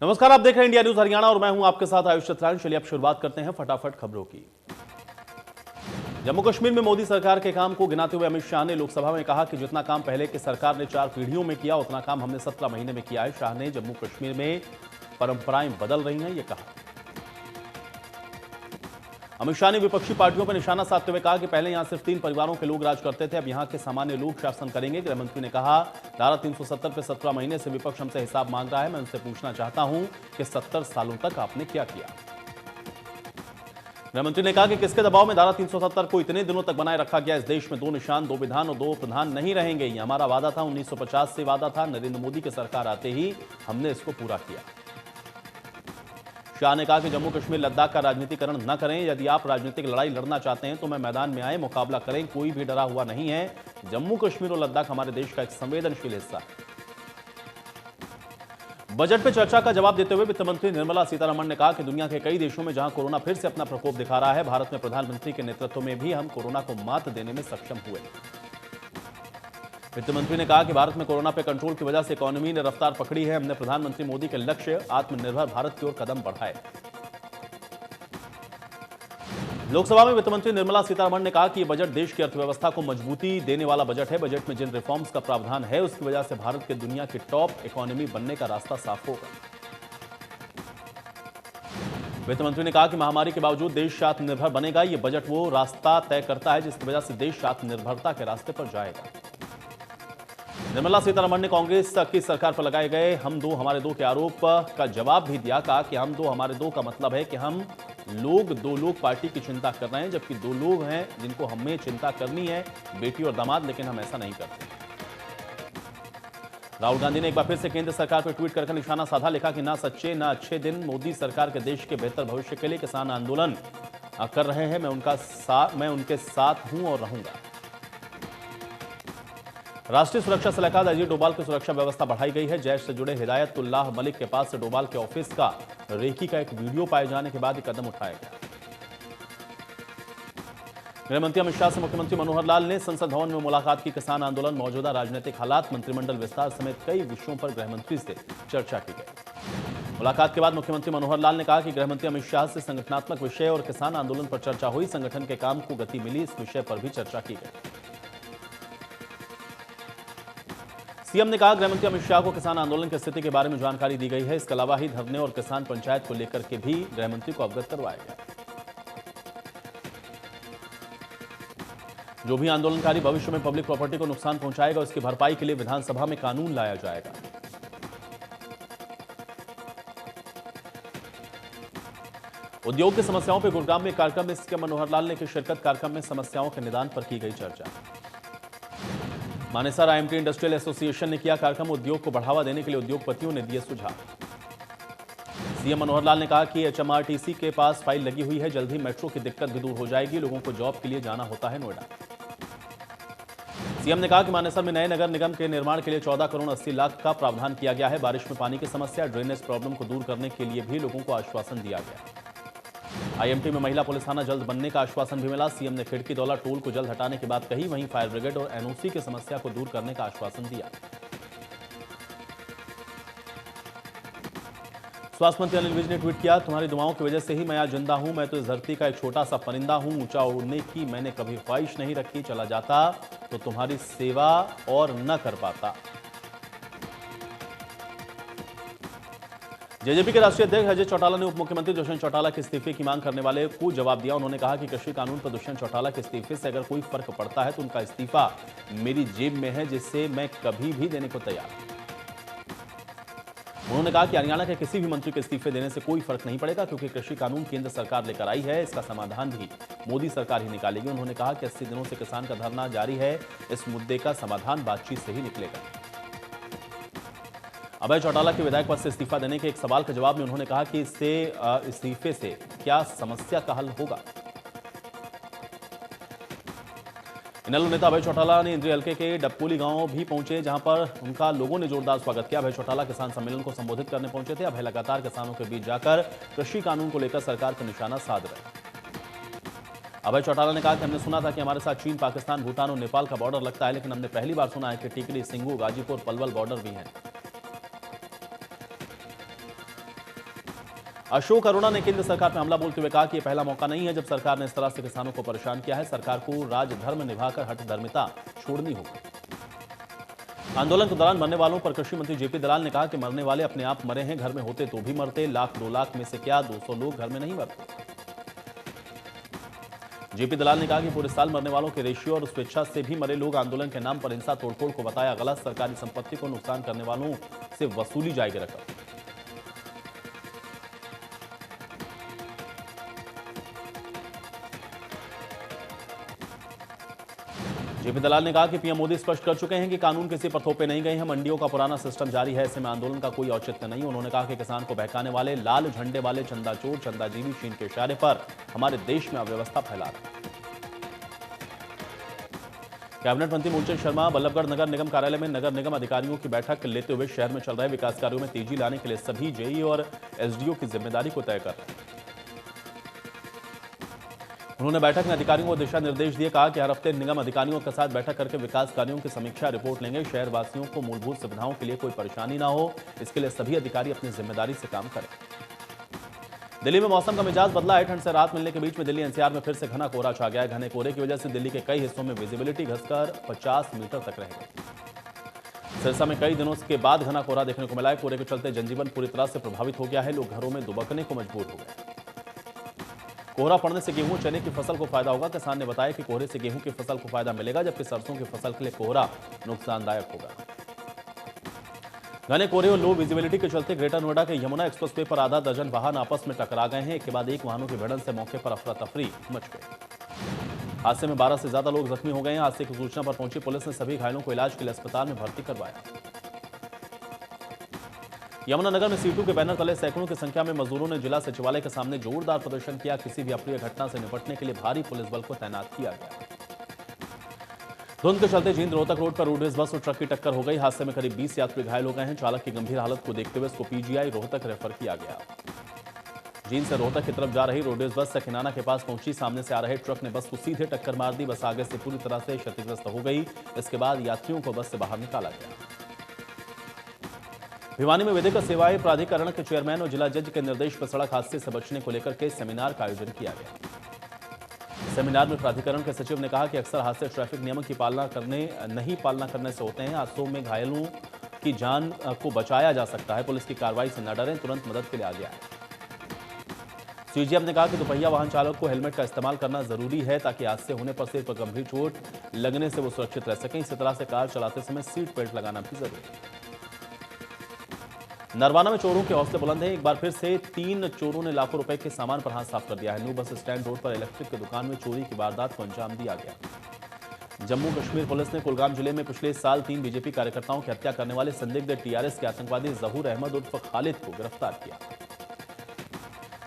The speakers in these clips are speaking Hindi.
नमस्कार, आप देख रहे हैं इंडिया न्यूज हरियाणा और मैं हूं आपके साथ आयुष चतुर्वेदी। चलिए अब शुरुआत करते हैं फटाफट खबरों की। जम्मू कश्मीर में मोदी सरकार के काम को गिनाते हुए अमित शाह ने लोकसभा में कहा कि जितना काम पहले की सरकार ने 4 पीढ़ियों में किया उतना काम हमने 17 महीने में किया है। शाह ने जम्मू कश्मीर में परंपराएं बदल रही हैं, ये कहा। अमित शाह ने विपक्षी पार्टियों पर निशाना साधते हुए कहा कि पहले यहां सिर्फ 3 परिवारों के लोग राज करते थे, अब यहां के सामान्य लोग शासन करेंगे। गृहमंत्री ने कहा, धारा 370 पर 17 महीने से विपक्ष हमसे हिसाब मांग रहा है। मैं उनसे पूछना चाहता हूं कि 70 सालों तक आपने क्या किया। गृहमंत्री ने कहा कि किसके दबाव में धारा 370 को इतने दिनों तक बनाए रखा गया। इस देश में 2 निशान, 2 विधान और 2 प्रधान नहीं रहेंगे। ये हमारा वादा था, 1950 से वादा था। नरेंद्र मोदी की सरकार आते ही हमने इसको पूरा किया। शाह ने कहा कि जम्मू कश्मीर लद्दाख का राजनीतिकरण न करें। यदि आप राजनीतिक लड़ाई लड़ना चाहते हैं तो मैं मैदान में आए, मुकाबला करें, कोई भी डरा हुआ नहीं है। जम्मू कश्मीर और लद्दाख हमारे देश का एक संवेदनशील हिस्सा है। बजट पे चर्चा का जवाब देते हुए वित्त मंत्री निर्मला सीतारमण ने कहा कि दुनिया के कई देशों में जहां कोरोना फिर से अपना प्रकोप दिखा रहा है, भारत में प्रधानमंत्री के नेतृत्व में भी हम कोरोना को मात देने में सक्षम हुए। वित्त मंत्री ने कहा कि भारत में कोरोना पे कंट्रोल की वजह से इकोनॉमी ने रफ्तार पकड़ी है। हमने प्रधानमंत्री मोदी के लक्ष्य आत्मनिर्भर भारत की ओर कदम बढ़ाए। लोकसभा में वित्त मंत्री निर्मला सीतारमण ने कहा कि यह बजट देश की अर्थव्यवस्था को मजबूती देने वाला बजट है। बजट में जिन रिफॉर्म्स का प्रावधान है उसकी वजह से भारत के दुनिया की टॉप इकोनॉमी बनने का रास्ता साफ होगा। वित्त मंत्री ने कहा कि महामारी के बावजूद देश आत्मनिर्भर बनेगा। यह बजट वो रास्ता तय करता है जिसकी वजह से देश आत्मनिर्भरता के रास्ते पर जाएगा। निर्मला सीतारमण ने कांग्रेस की सरकार पर लगाए गए हम दो हमारे दो के आरोप का जवाब भी दिया। कहा कि हम दो हमारे दो का मतलब है कि हम लोग 2 लोग पार्टी की चिंता कर रहे हैं, जबकि 2 लोग हैं जिनको हमें चिंता करनी है, बेटी और दामाद, लेकिन हम ऐसा नहीं करते। राहुल गांधी ने एक बार फिर से केंद्र सरकार पर ट्वीट करके निशाना साधा। लिखा कि ना सच्चे ना अच्छे दिन मोदी सरकार के देश के बेहतर भविष्य के लिए किसान आंदोलन कर रहे हैं। मैं उनके साथ हूं और रहूंगा। राष्ट्रीय सुरक्षा सलाहकार अजीत डोभाल की सुरक्षा व्यवस्था बढ़ाई गई है। जैश से जुड़े हिदायतुल्लाह मलिक के पास से डोभाल के ऑफिस का रेकी का एक वीडियो पाए जाने के बाद यह कदम उठाया गया। गृहमंत्री अमित शाह से मुख्यमंत्री मनोहर लाल ने संसद भवन में मुलाकात की। किसान आंदोलन, मौजूदा राजनीतिक हालात, मंत्रिमंडल विस्तार समेत कई विषयों पर गृहमंत्री से चर्चा की गई। मुलाकात के बाद मुख्यमंत्री मनोहर लाल ने कहा कि गृहमंत्री अमित शाह से संगठनात्मक विषय और किसान आंदोलन पर चर्चा हुई। संगठन के काम को गति मिली, इस विषय पर भी चर्चा की गई। सीएम ने कहा गृहमंत्री अमित शाह को किसान आंदोलन की स्थिति के बारे में जानकारी दी गई है। इसके अलावा ही धरने और किसान पंचायत को लेकर के भी गृहमंत्री को अवगत करवाया गया। जो भी आंदोलनकारी भविष्य में पब्लिक प्रॉपर्टी को नुकसान पहुंचाएगा उसकी भरपाई के लिए विधानसभा में कानून लाया जाएगा। उद्योग की समस्याओं पर गुरुग्राम में एक कार्यक्रम में सीएम मनोहर लाल ने की शिरकत। कार्यक्रम में समस्याओं के निदान पर की गई चर्चा। मानेसर आईएमटी इंडस्ट्रियल एसोसिएशन ने किया कार्यक्रम। उद्योग को बढ़ावा देने के लिए उद्योगपतियों ने दिए सुझाव। सीएम मनोहर लाल ने कहा कि एचएमआरटीसी के पास फाइल लगी हुई है, जल्द ही मेट्रो की दिक्कत भी दूर हो जाएगी। लोगों को जॉब के लिए जाना होता है नोएडा। सीएम ने कहा कि मानेसर में नए नगर निगम के निर्माण के लिए 14 करोड़ 80 लाख का प्रावधान किया गया है। बारिश में पानी की समस्या, ड्रेनेज प्रॉब्लम को दूर करने के लिए भी लोगों को आश्वासन दिया गया। आईएमटी में महिला पुलिस थाना जल्द बनने का आश्वासन भी मिला। सीएम ने खिड़की दौला टोल को जल्द हटाने की बात कही, वहीं फायर ब्रिगेड और एनओसी की समस्या को दूर करने का आश्वासन दिया। स्वास्थ्य मंत्री अनिल विज ने ट्वीट किया, तुम्हारी दुआओं की वजह से ही मैं आज जिंदा हूं। मैं तो इस धरती का एक छोटा सा परिंदा हूं। ऊंचा उड़ने की मैंने कभी ख्वाहिश नहीं रखी। चला जाता तो तुम्हारी सेवा और न कर पाता। जेजेपी के राष्ट्रीय अध्यक्ष अजय चौटाला ने उप मुख्यमंत्री दुष्यंत चौटाला के इस्तीफे की मांग करने वाले को जवाब दिया। उन्होंने कहा कि कृषि कानून पर दुष्यंत चौटाला के इस्तीफे से अगर कोई फर्क पड़ता है तो उनका इस्तीफा मेरी जेब में है, जिससे मैं कभी भी देने को तैयार हूं। उन्होंने कहा कि हरियाणा के किसी भी मंत्री के इस्तीफे देने से कोई फर्क नहीं पड़ेगा, क्योंकि कृषि कानून केंद्र सरकार लेकर आई है। इसका समाधान भी मोदी सरकार ही निकालेगी। उन्होंने कहा कि 80 दिनों से किसान का धरना जारी है। इस मुद्दे का समाधान बातचीत से ही निकलेगा। अभय चौटाला के विधायक पद से इस्तीफा देने के एक सवाल के जवाब में उन्होंने कहा कि इससे इस्तीफे से क्या समस्या का हल होगा। इनेलो नेता अभय चौटाला ने इंद्री हल्के के डबकोली गांव भी पहुंचे, जहां पर उनका लोगों ने जोरदार स्वागत किया। अभय चौटाला किसान सम्मेलन को संबोधित करने पहुंचे थे। अभय लगातार किसानों के बीच जाकर कृषि कानून को लेकर सरकार पर निशाना साध रहे। अभय चौटाला ने कहा कि हमने सुना था कि हमारे साथ चीन, पाकिस्तान, भूटान और नेपाल का बॉर्डर लगता है, लेकिन हमने पहली बार सुना है कि टिकरी, सिंगू, गाजीपुर, पलवल बॉर्डर भी हैं। अशोक अरोड़ा ने केंद्र सरकार पर हमला बोलते हुए कहा कि यह पहला मौका नहीं है जब सरकार ने इस तरह से किसानों को परेशान किया है। सरकार को राजधर्म निभाकर हठधर्मिता छोड़नी होगी। आंदोलन के दौरान मरने वालों पर कृषि मंत्री जेपी दलाल ने कहा कि मरने वाले अपने आप मरे हैं, घर में होते तो भी मरते। लाख 2 लाख में से क्या 200 लोग घर में नहीं मरते। जेपी दलाल ने कहा कि पूरे साल मरने वालों के रेशियो और स्वेच्छा से भी मरे लोग आंदोलन के नाम पर हिंसा तोड़फोड़ को बताया गलत। सरकारी संपत्ति को नुकसान करने वालों से वसूली जाएगी रकम। जेपी दलाल ने कहा कि पीएम मोदी स्पष्ट कर चुके हैं कि कानून किसी पर थोपे नहीं गए हैं। मंडियों का पुराना सिस्टम जारी है, ऐसे में आंदोलन का कोई औचित्य नहीं। उन्होंने कहा कि किसान को बहकाने वाले, लाल झंडे वाले चंदा चोर, चंदाजीवी चीन के इशारे पर हमारे देश में अव्यवस्था फैला रहे हैं। कैबिनेट मंत्री मूलचंद शर्मा बल्लभगढ़ नगर निगम कार्यालय में नगर निगम अधिकारियों की बैठक लेते हुए शहर में चल रहे विकास कार्यों में तेजी लाने के लिए सभी जेई और एसडीओ की जिम्मेदारी को तय कर रहे हैं। उन्होंने बैठक में अधिकारियों को दिशा निर्देश दिए। कहा कि हर हफ्ते निगम अधिकारियों के साथ बैठक करके विकास कार्यों की समीक्षा रिपोर्ट लेंगे। शहर वासियों को मूलभूत सुविधाओं के लिए कोई परेशानी ना हो, इसके लिए सभी अधिकारी अपनी जिम्मेदारी से काम करें। दिल्ली में मौसम का मिजाज बदला है। ठंड से राहत मिलने के बीच में दिल्ली एनसीआर में फिर से घना कोहरा छा गया है। घने कोहरे की वजह से दिल्ली के कई हिस्सों में विजिबिलिटी घसकर 50 मीटर तक रह गई। सिरसा में कई दिनों के बाद घना कोहरा देखने को मिला है। कोहरे के चलते जनजीवन पूरी तरह से प्रभावित हो गया है। लोग घरों में दुबकने को मजबूर हो गए। कोहरा पड़ने से गेहूं, चने की फसल को फायदा होगा। किसान ने बताया कि कोहरे से गेहूं की फसल को फायदा मिलेगा, जबकि सरसों की फसल के लिए कोहरा नुकसानदायक होगा। घने कोहरे और लो विजिबिलिटी के चलते ग्रेटर नोएडा के यमुना एक्सप्रेसवे पर आधा दर्जन वाहन आपस में टकरा गए हैं। एक के बाद एक वाहनों की भिड़ंत से मौके पर अफरा तफरी मच गई। हादसे में 12 से ज्यादा लोग जख्मी हो गए हैं। हादसे की सूचना पर पहुंची पुलिस ने सभी घायलों को इलाज के लिए अस्पताल में भर्ती करवाया। यमुनानगर में सीटू के बैनर तले सैकड़ों की संख्या में मजदूरों ने जिला सचिवालय के सामने जोरदार प्रदर्शन किया। किसी भी अप्रिय घटना से निपटने के लिए भारी पुलिस बल को तैनात किया गया। धुंध के चलते जींद रोहतक रोड पर रोडवेज बस और ट्रक की टक्कर हो गई। हादसे में करीब 20 यात्री घायल हो गए हैं। चालक की गंभीर हालत को देखते हुए इसको पीजीआई रोहतक रेफर किया गया। जींद से रोहतक की तरफ जा रही रोडवेज बस सखिनाना के पास पहुंची। सामने से आ रहे ट्रक ने बस को सीधे टक्कर मार दी। बस आगे से पूरी तरह से क्षतिग्रस्त हो गई। इसके बाद यात्रियों को बस से बाहर निकाला गया। भिवानी में विधिक सेवाएं प्राधिकरण के चेयरमैन और जिला जज के निर्देश पर सड़क हादसे से बचने को लेकर के सेमिनार का आयोजन किया गया। सेमिनार में प्राधिकरण के सचिव ने कहा कि अक्सर हादसे ट्रैफिक नियमों की नहीं पालना करने से होते हैं। हादसों में घायलों की जान को बचाया जा सकता है। पुलिस की कार्रवाई से न डरें, तुरंत मदद के लिए आगे आए। सीजीएम ने कहा कि दोपहिया वाहन चालक को हेलमेट का इस्तेमाल करना जरूरी है ताकि हादसे होने पर सिर पर गंभीर चोट लगने से वो सुरक्षित रह सकें। इसी तरह से कार चलाते समय सीट बेल्ट लगाना भी जरूरी है। नरवाना में चोरों के हौसले बुलंद हैं। एक बार फिर से 3 चोरों ने लाखों रुपए के सामान पर हाथ साफ कर दिया है। न्यू बस स्टैंड रोड पर इलेक्ट्रिक की दुकान में चोरी की वारदात को अंजाम दिया गया। जम्मू कश्मीर पुलिस ने कुलगाम जिले में पिछले साल 3 बीजेपी कार्यकर्ताओं की हत्या करने वाले संदिग्ध टीआरएस के आतंकवादी जहूर अहमद उर्फ खालिद को गिरफ्तार किया।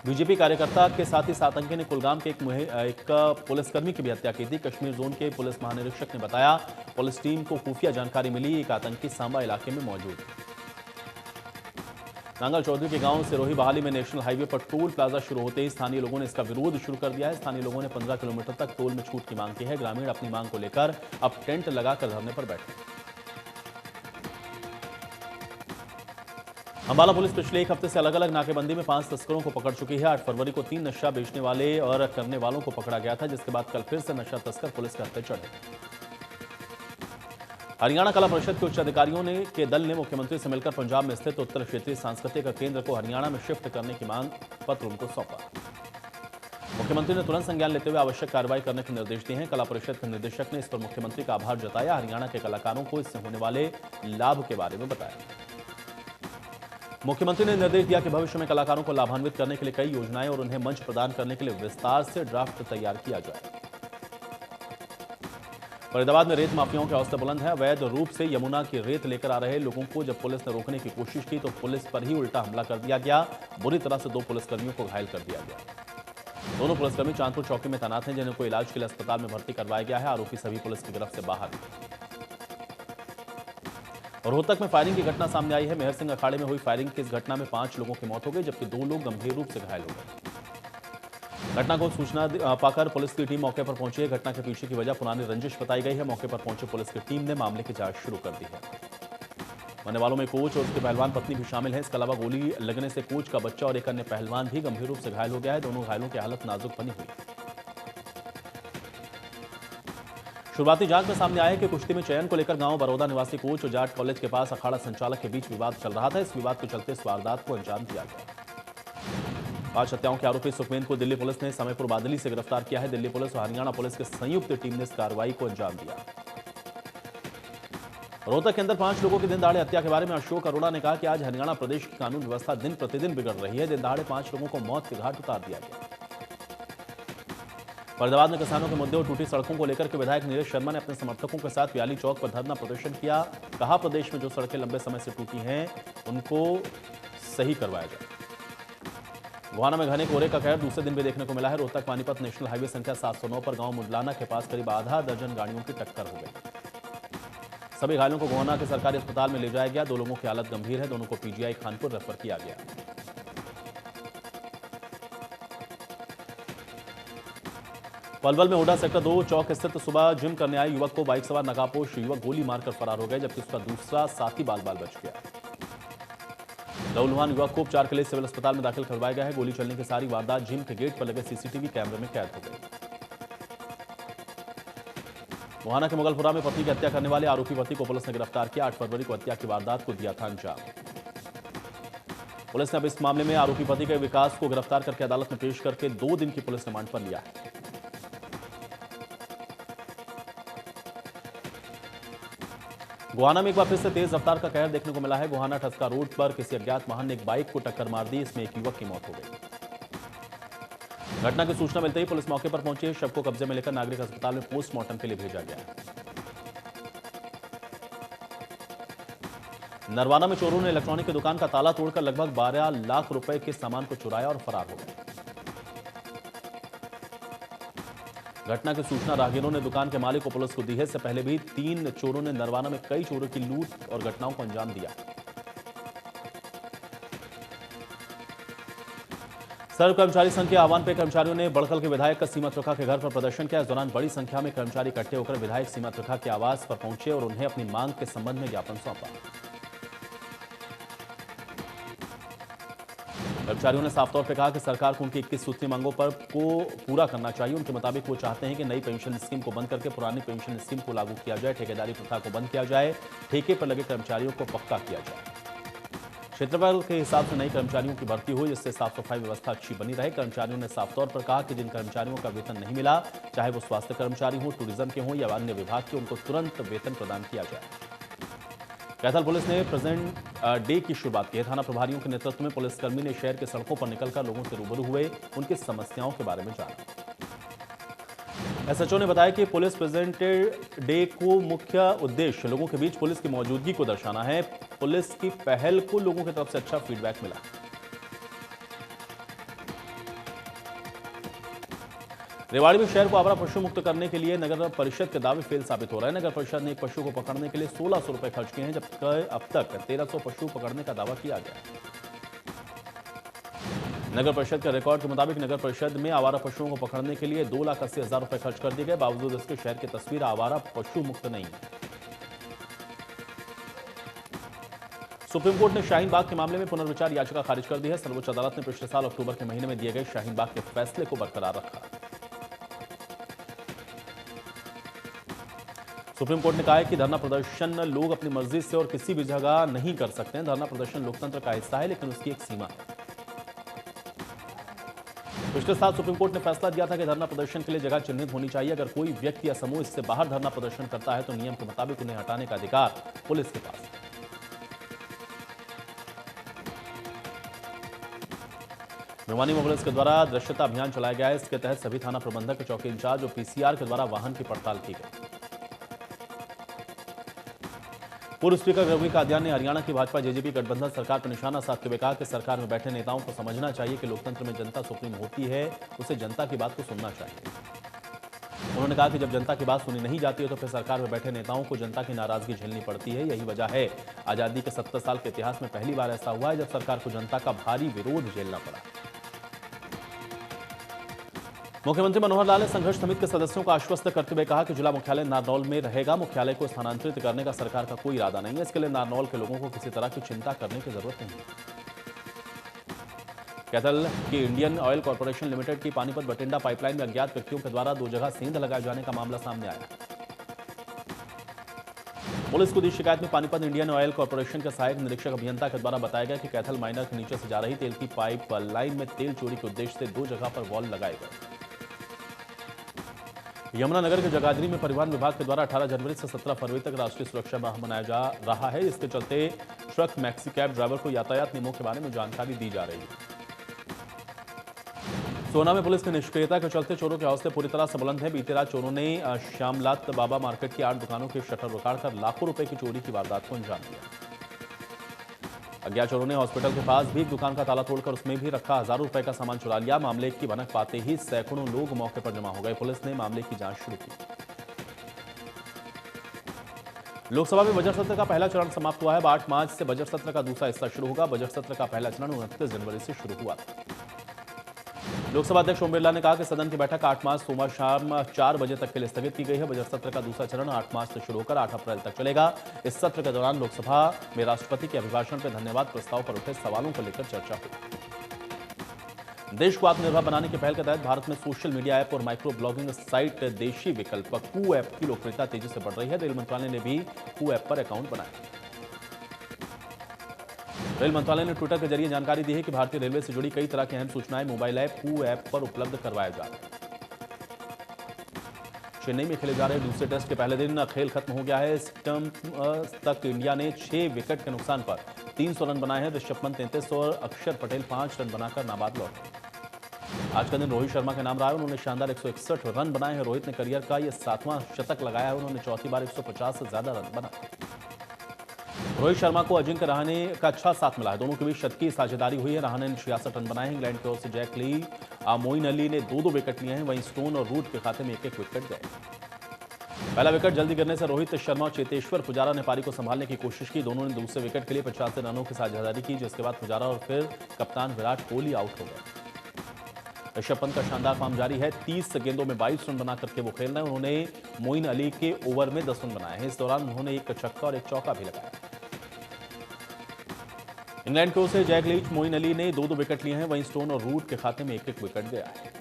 बीजेपी कार्यकर्ता के साथ ही आतंकी ने कुलगाम के एक पुलिसकर्मी की भी हत्या की थी। कश्मीर जोन के पुलिस महानिरीक्षक ने बताया, पुलिस टीम को खुफिया जानकारी मिली, एक आतंकी सांबा इलाके में मौजूद है। नांगल चौधरी के गांव सिरोही बहाली में नेशनल हाईवे पर टोल प्लाजा शुरू होते ही स्थानीय लोगों ने इसका विरोध शुरू कर दिया है। स्थानीय लोगों ने 15 किलोमीटर तक टोल में छूट की मांग की है। ग्रामीण अपनी मांग को लेकर अब टेंट लगाकर धरने पर बैठे। अंबाला पुलिस पिछले एक हफ्ते से अलग अलग नाकेबंदी में 5 तस्करों को पकड़ चुकी है। 8 फरवरी को 3 नशा बेचने वाले और करने वालों को पकड़ा गया था, जिसके बाद कल फिर से नशा तस्कर पुलिस के हत्थे चढ़े। हरियाणा कला परिषद के उच्च अधिकारियों के दल ने मुख्यमंत्री से मिलकर पंजाब में स्थित उत्तर क्षेत्रीय सांस्कृतिक केंद्र को हरियाणा में शिफ्ट करने की मांग पत्र उनको सौंपा। मुख्यमंत्री ने तुरंत संज्ञान लेते हुए आवश्यक कार्रवाई करने के निर्देश दिए हैं। कला परिषद के निदेशक ने इस पर मुख्यमंत्री का आभार जताया। हरियाणा के कलाकारों को इससे होने वाले लाभ के बारे में बताया। मुख्यमंत्री ने निर्देश दिया कि भविष्य में कलाकारों को लाभान्वित करने के लिए कई योजनाएं और उन्हें मंच प्रदान करने के लिए विस्तार से ड्राफ्ट तैयार किया जाए। फरीदाबाद में रेत माफियाओं के हौसले बुलंद है। अवैध रूप से यमुना की रेत लेकर आ रहे लोगों को जब पुलिस ने रोकने की कोशिश की तो पुलिस पर ही उल्टा हमला कर दिया गया। बुरी तरह से 2 पुलिसकर्मियों को घायल कर दिया गया। दोनों पुलिसकर्मी चांदपुर चौकी में तैनात हैं, जिन्हें को इलाज के लिए अस्पताल में भर्ती करवाया गया है। आरोपी सभी पुलिस की गिरफ्त से बाहर। रोहतक में फायरिंग की घटना सामने आई है। मेहर सिंह अखाड़े में हुई फायरिंग की इस घटना में 5 लोगों की मौत हो गई, जबकि 2 लोग गंभीर रूप से घायल हो गए। घटना को सूचना पाकर पुलिस की टीम मौके पर पहुंची है। घटना के पीछे की वजह पुरानी रंजिश बताई गई है। मौके पर पहुंची पुलिस की टीम ने मामले की जांच शुरू कर दी है। मरने वालों में कोच और उसके पहलवान पत्नी भी शामिल है। इसके अलावा गोली लगने से कोच का बच्चा और एक अन्य पहलवान भी गंभीर रूप से घायल हो गया है। दोनों घायलों की हालत नाजुक बनी हुई है। शुरुआती जांच में सामने आया है कि कुश्ती में चयन को लेकर गांव बरौदा निवासी कोच और जाट कॉलेज के पास अखाड़ा संचालक के बीच विवाद चल रहा था। इस विवाद के चलते इस वारदात को अंजाम दिया गया। 5 हत्याओं के आरोपी सुखमेन को दिल्ली पुलिस ने समयपुर बादली से गिरफ्तार किया है। दिल्ली पुलिस और हरियाणा पुलिस की संयुक्त टीम ने इस कार्रवाई को अंजाम दिया। रोहतक के अंदर 5 लोगों की दिन दहाड़े हत्या के बारे में अशोक अरोड़ा ने कहा कि आज हरियाणा प्रदेश की कानून व्यवस्था दिन प्रतिदिन बिगड़ रही है। दिन दहाड़े 5 लोगों को मौत के घाट उतार दिया गया। फरीदाबाद में किसानों के मुद्दे और टूटी सड़कों को लेकर के विधायक नीरज शर्मा ने अपने समर्थकों के साथ व्याली चौक पर धरना प्रदर्शन किया। कहा, प्रदेश में जो सड़कें लंबे समय से टूटी हैं उनको सही करवाया जाए। गोहाना में घने कोहरे का कहर दूसरे दिन भी देखने को मिला है। रोहतक पानीपत नेशनल हाईवे संख्या 709 पर गांव मुडलाना के पास करीब आधा दर्जन गाड़ियों की टक्कर हो गई। सभी घायलों को गोहाना के सरकारी अस्पताल में ले जाया गया। 2 लोगों की हालत गंभीर है। दोनों को पीजीआई खानपुर रेफर किया गया। पलवल में हुडा सेक्टर 2 चौक स्थित सुबह जिम करने आए युवक को बाइक सवार नकाबपोश युवक गोली मारकर फरार हो गए, जबकि उसका दूसरा साथी बाल बाल बच गया। लहूलुहान युवक को उपचार के लिए सिविल अस्पताल में दाखिल करवाया गया है। गोली चलने की सारी वारदात जिम के गेट पर लगे सीसीटीवी कैमरे में कैद हो गई। गोहाना के मुगलपुरा में पत्नी की हत्या करने वाले आरोपी पति को पुलिस ने गिरफ्तार किया। 8 फरवरी को हत्या की वारदात को दिया था अंजाम। पुलिस ने अब इस मामले में आरोपी पति के विकास को गिरफ्तार करके अदालत में पेश करके 2 दिन की पुलिस रिमांड पर लिया है। गोहाना में एक बार फिर से तेज रफ्तार का कहर देखने को मिला है। गोहाना ठसका रोड पर किसी अज्ञात वाहन ने एक बाइक को टक्कर मार दी। इसमें एक युवक की मौत हो गई। घटना की सूचना मिलते ही पुलिस मौके पर पहुंची। शव को कब्जे में लेकर नागरिक अस्पताल में पोस्टमार्टम के लिए भेजा गया है। नरवाना में चोरों ने इलेक्ट्रॉनिक की दुकान का ताला तोड़कर लगभग 12 लाख रुपए के सामान को चुराया और फरार हो गए। घटना की सूचना राहगीरों ने दुकान के मालिक को पुलिस को दी है। इससे पहले भी 3 चोरों ने नरवाना में कई चोरों की लूट और घटनाओं को अंजाम दिया। सर्व कर्मचारी संघ के आह्वान पर कर्मचारियों ने बड़खल के विधायक सीमा त्रिखा के घर पर प्रदर्शन किया। इस दौरान बड़ी संख्या में कर्मचारी इकट्ठे होकर विधायक सीमा त्रिखा के आवास पर पहुंचे और उन्हें अपनी मांग के संबंध में ज्ञापन सौंपा। कर्मचारियों ने साफ तौर पर कहा कि सरकार को उनकी 21 सूत्री मांगों पर को पूरा करना चाहिए। उनके मुताबिक वो चाहते हैं कि नई पेंशन स्कीम को बंद करके पुरानी पेंशन स्कीम को लागू किया जाए, ठेकेदारी प्रथा को बंद किया जाए, ठेके पर लगे कर्मचारियों को पक्का किया जाए, क्षेत्रफल के हिसाब से नई कर्मचारियों की भर्ती हो जिससे साफ सफाई व्यवस्था अच्छी बनी रहे। कर्मचारियों ने साफ तौर पर कहा कि जिन कर्मचारियों का वेतन नहीं मिला, चाहे वो स्वास्थ्य कर्मचारी हो, टूरिज्म के हों या अन्य विभाग के, उनको तुरंत वेतन प्रदान किया जाए। कैथल पुलिस ने प्रेजेंट डे की शुरुआत की है। थाना प्रभारियों के नेतृत्व में पुलिसकर्मी ने शहर के सड़कों पर निकलकर लोगों से रूबरू हुए, उनकी समस्याओं के बारे में जाना। एसएचओ ने बताया कि पुलिस प्रेजेंट डे को मुख्य उद्देश्य लोगों के बीच पुलिस की मौजूदगी को दर्शाना है। पुलिस की पहल को लोगों की तरफ से अच्छा फीडबैक मिला। रेवाड़ी में शहर को आवारा पशु मुक्त करने के लिए नगर परिषद के दावे फेल साबित हो रहे हैं। नगर परिषद ने एक पशु को पकड़ने के लिए 1600 रुपए खर्च किए हैं, जबकि अब तक 1300 पशु पकड़ने का दावा किया गया। नगर परिषद के रिकॉर्ड के मुताबिक नगर परिषद में आवारा पशुओं को पकड़ने के लिए 2,80,000 रुपए खर्च कर दिए गए। बावजूद इसके शहर की तस्वीर आवारा पशु मुक्त नहीं है। सुप्रीम कोर्ट ने शाहीन बाग के मामले में पुनर्विचार याचिका खारिज कर दी है। सर्वोच्च अदालत ने पिछले साल अक्टूबर के महीने में दिए गए शाहीन बाग के फैसले को बरकरार रखा। सुप्रीम कोर्ट ने कहा है कि धरना प्रदर्शन लोग अपनी मर्जी से और किसी भी जगह नहीं कर सकते हैं। धरना प्रदर्शन लोकतंत्र का हिस्सा है, लेकिन उसकी एक सीमा है। पिछले साल सुप्रीम कोर्ट ने फैसला दिया था कि धरना प्रदर्शन के लिए जगह चिन्हित होनी चाहिए। अगर कोई व्यक्ति या समूह इससे बाहर धरना प्रदर्शन करता है तो नियम के मुताबिक उन्हें हटाने का अधिकार पुलिस के पास है। भिवानी में पुलिस के द्वारा दृश्यता अभियान चलाया गया है। इसके तहत सभी थाना प्रबंधक, चौकी इंचार्ज और पीसीआर के द्वारा वाहन की पड़ताल की गई। पूर्व स्पीकर रघुवीर कादियान ने हरियाणा की भाजपा जेजेपी गठबंधन सरकार पर निशाना साधते हुए कहा कि सरकार में बैठे नेताओं को समझना चाहिए कि लोकतंत्र में जनता सुप्रीम होती है, उसे जनता की बात को सुनना चाहिए। उन्होंने कहा कि जब जनता की बात सुनी नहीं जाती है तो फिर सरकार में बैठे नेताओं को जनता की नाराजगी झेलनी पड़ती है। यही वजह है आजादी के 70 साल के इतिहास में पहली बार ऐसा हुआ है जब सरकार को जनता का भारी विरोध झेलना पड़ा। मुख्यमंत्री मनोहर लाल ने संघर्ष समिति के सदस्यों को आश्वस्त करते हुए कहा कि जिला मुख्यालय नारनौल में रहेगा। मुख्यालय को स्थानांतरित करने का सरकार का कोई इरादा नहीं है। इसके लिए नारनौल के लोगों को किसी तरह की चिंता करने की जरूरत नहीं है। कैथल की इंडियन ऑयल कॉर्पोरेशन लिमिटेड की पानीपत बठिंडा पाइपलाइन में अज्ञात व्यक्तियों के द्वारा 2 जगह सेंध लगाए जाने का मामला सामने आया। पुलिस को दी शिकायत में पानीपत इंडियन ऑयल कॉर्पोरेशन के सहायक निरीक्षक अभियंता के द्वारा बताया गया कि कैथल माइनर के नीचे से जा रही तेल की पाइप लाइन में तेल चोरी के उद्देश्य से 2 जगह पर वॉल लगाए गए। यमुनानगर के जगाधरी में परिवहन विभाग के द्वारा 18 जनवरी से 17 फरवरी तक राष्ट्रीय सुरक्षा माह मनाया जा रहा है। इसके चलते ट्रक मैक्सी कैब ड्राइवर को यातायात नियमों के बारे में जानकारी दी जा रही है। सोना में पुलिस की निष्क्रियता के चलते चोरों के हौसले पूरी तरह से बुलंद है। बीती रात चोरों ने श्यामलात बाबा मार्केट की 8 दुकानों के शटर उखाड़कर लाखों रुपए की चोरी की वारदात को अंजाम दिया। अज्ञात चोरों ने हॉस्पिटल के पास भी एक दुकान का ताला तोड़कर उसमें भी रखा हजारों रुपए का सामान चुरा लिया। मामले की भनक पाते ही सैकड़ों लोग मौके पर जमा हो गए। पुलिस ने मामले की जांच शुरू की। लोकसभा में बजट सत्र का पहला चरण समाप्त हुआ है। 8 मार्च से बजट सत्र का दूसरा हिस्सा शुरू होगा। बजट सत्र का पहला चरण 29 जनवरी से शुरू हुआ। लोकसभा अध्यक्ष ओम बिरला ने कहा कि सदन की बैठक 8 मार्च सोमवार शाम 4 बजे तक के लिए स्थगित की गई है। बजट सत्र का दूसरा चरण 8 मार्च से शुरू होकर 8 अप्रैल तक चलेगा। इस सत्र के दौरान लोकसभा में राष्ट्रपति के अभिभाषण पर धन्यवाद प्रस्ताव पर उठे सवालों को लेकर चर्चा हुई। देश को आत्मनिर्भर बनाने की पहल के तहत भारत में सोशल मीडिया ऐप और माइक्रो ब्लॉगिंग साइट देशी विकल्प कू ऐप की लोकप्रियता तेजी से बढ़ रही है। रेल मंत्रालय ने भी कू ऐप पर अकाउंट बनाया। रेल मंत्रालय ने ट्विटर के जरिए जानकारी दी है कि भारतीय रेलवे से जुड़ी कई तरह की अहम सूचनाएं मोबाइल ऐप कू ऐप पर उपलब्ध करवाया जा रहा है। चेन्नई में खेले जा रहे दूसरे टेस्ट के पहले दिन खेल खत्म हो गया है। स्टंप तक इंडिया ने 6 विकेट के नुकसान पर 300 रन बनाए हैं। ऋषभ पंत 33 और अक्षर पटेल 5 रन बनाकर नाबाद लौटे। आज का दिन रोहित शर्मा के नाम रहा है। उन्होंने शानदार 161 रन बनाए हैं। रोहित ने करियर का यह 7वां शतक लगाया है। उन्होंने चौथी बार 150 से ज्यादा रन बनाए। रोहित शर्मा को अजिंक्य रहाणे का अच्छा साथ मिला है। दोनों के बीच शतकीय साझेदारी हुई है। रहाणे ने 66 रन बनाए हैं। इंग्लैंड की ओर से जैक ली, मोइन अली ने 2-2 विकेट लिए हैं। वहीं स्टोन और रूट के खाते में 1-1 विकेट गए। पहला विकेट जल्दी गिरने से रोहित शर्मा और चेतेश्वर पुजारा ने पारी को संभालने की कोशिश की। दोनों ने दूसरे विकेट के लिए 85 रनों की साझेदारी की, जिसके बाद पुजारा और फिर कप्तान विराट कोहली आउट हो गए। ऋषभ पंत का शानदार फॉर्म जारी है। 30 गेंदों में 22 रन बना करके वो खेल रहे हैं। उन्होंने मोइन अली के ओवर में 10 रन बनाए हैं। इस दौरान उन्होंने एक छक्का और एक चौका भी लगाया। इंग्लैंड की ओर से जैक लीच, मोइन अली ने 2-2 विकेट लिए हैं। वहीं स्टोन और रूट के खाते में 1-1 विकेट गया है।